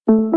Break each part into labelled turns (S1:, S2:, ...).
S1: New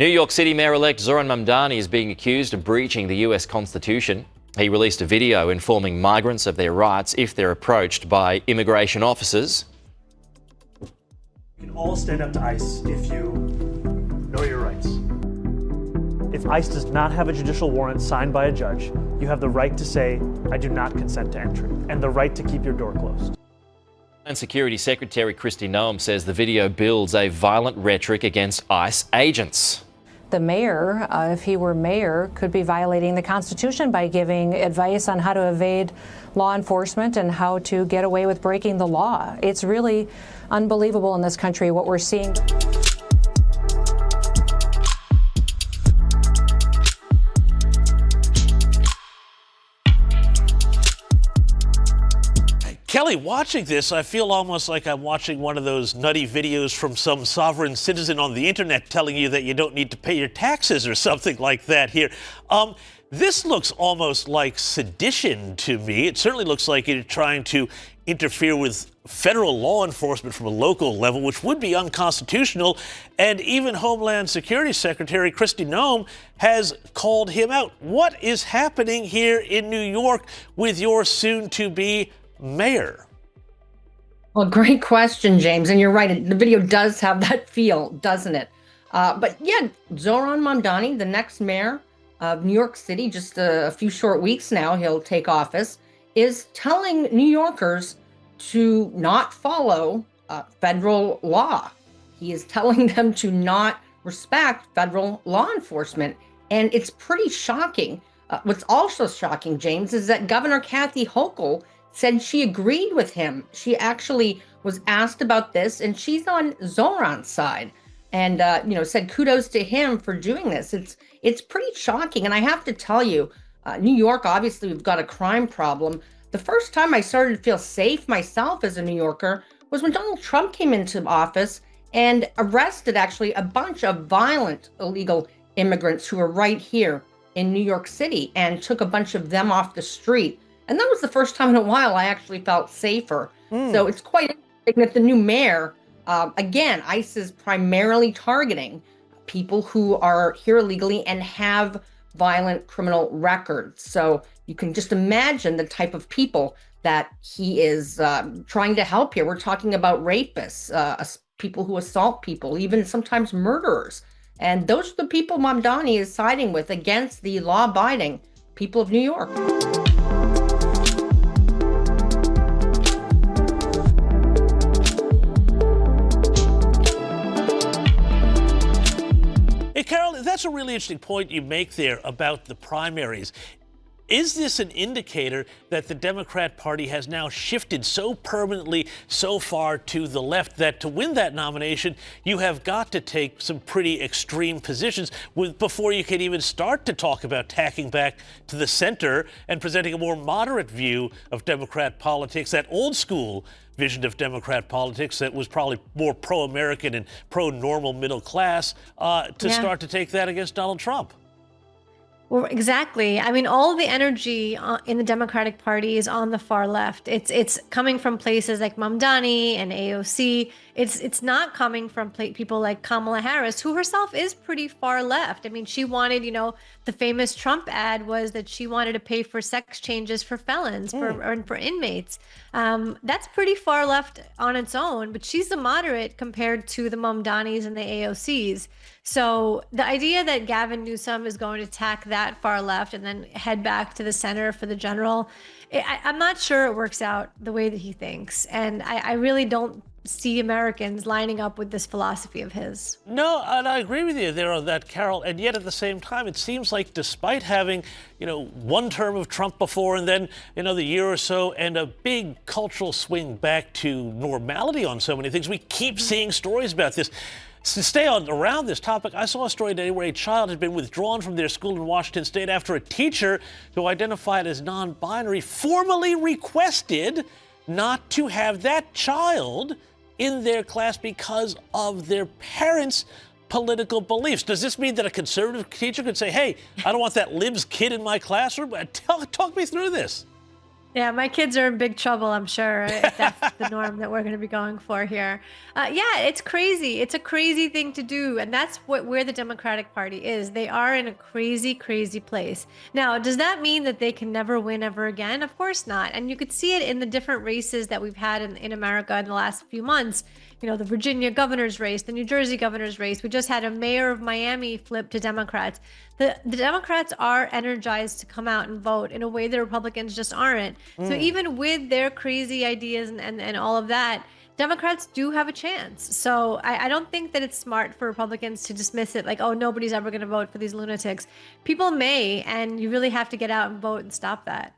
S1: York City Mayor-elect Zoran Mamdani is being accused of breaching the US Constitution. He released a video informing migrants of their rights if they're approached by immigration officers.
S2: You can all stand up to ICE if you know your rights. If ICE does not have a judicial warrant signed by a judge, you have the right to say, "I do not consent to entry," and the right to keep your door closed.
S1: And Security Secretary Kristi Noem says the video builds a violent rhetoric against ICE agents.
S3: The mayor, if he were mayor, could be violating the Constitution by giving advice on how to evade law enforcement and how to get away with breaking the law. It's really unbelievable in this country what we're seeing.
S4: Kelly, watching this, I feel almost like I'm watching one of those nutty videos from some sovereign citizen on the internet telling you that you don't need to pay your taxes or something like that here. This looks almost like sedition to me. It certainly looks like you're trying to interfere with federal law enforcement from a local level, which would be unconstitutional. And even Homeland Security Secretary Kristi Noem has called him out. What is happening here in New York with your soon-to-be mayor?
S5: Well, great question, James. And you're right. The video does have that feel, doesn't it? But yeah, Zoran Mamdani, the next mayor of New York City, just a few short weeks now, he'll take office, is telling New Yorkers to not follow federal law. He is telling them to not respect federal law enforcement. And it's pretty shocking. What's also shocking, James, is that Governor Kathy Hochul said she agreed with him. She actually was asked about this, and she's on Zoran's side, and said kudos to him for doing this. It's pretty shocking, and I have to tell you, New York, obviously, we've got a crime problem. The first time I started to feel safe myself as a New Yorker was when Donald Trump came into office and arrested actually a bunch of violent illegal immigrants who were right here in New York City and took a bunch of them off the street. And that was the first time in a while I actually felt safer. So it's quite interesting that the new mayor, again, ICE is primarily targeting people who are here illegally and have violent criminal records. So you can just imagine the type of people that he is trying to help here. We're talking about rapists, people who assault people, even sometimes murderers. And those are the people Mamdani is siding with against the law-abiding people of New York.
S4: Carol, that's a really interesting point you make there about the primaries. Is this an indicator that the Democrat Party has now shifted so permanently, so far to the left, that to win that nomination, you have got to take some pretty extreme positions before you can even start to talk about tacking back to the center and presenting a more moderate view of Democrat politics, that old school vision of Democrat politics that was probably more pro-American and pro-normal middle class, start to take that against Donald Trump?
S6: Well, exactly. I mean, all the energy in the Democratic Party is on the far left. It's coming from places like Mamdani and AOC. It's not coming from people like Kamala Harris, who herself is pretty far left. I mean, she wanted, the famous Trump ad was that she wanted to pay for sex changes for felons, for inmates. That's pretty far left on its own, but she's the moderate compared to the Mamdanis and the AOCs. So the idea that Gavin Newsom is going to attack that far left and then head back to the center for the general, I'm not sure it works out the way that he thinks. And I really don't see Americans lining up with this philosophy of his.
S4: No, and I agree with you there on that, Carol. And yet at the same time, it seems like despite having, one term of Trump before and then another year or so and a big cultural swing back to normality on so many things, we keep seeing stories about this. To stay around this topic, I saw a story today where a child had been withdrawn from their school in Washington State after a teacher who identified as non-binary formally requested not to have that child in their class because of their parents' political beliefs. Does this mean that a conservative teacher could say, hey, I don't want that libs kid in my classroom? Talk me through this.
S6: Yeah, my kids are in big trouble, I'm sure, if that's the norm that we're going to be going for here. Yeah, it's crazy. It's a crazy thing to do. And that's where the Democratic Party is. They are in a crazy, crazy place. Now, does that mean that they can never win ever again? Of course not. And you could see it in the different races that we've had in America in the last few months. The Virginia governor's race, the New Jersey governor's race. We just had a mayor of Miami flip to Democrats. The Democrats are energized to come out and vote in a way the Republicans just aren't. So even with their crazy ideas and all of that, Democrats do have a chance. So I don't think that it's smart for Republicans to dismiss it like, oh, nobody's ever going to vote for these lunatics. People may, and you really have to get out and vote and stop that.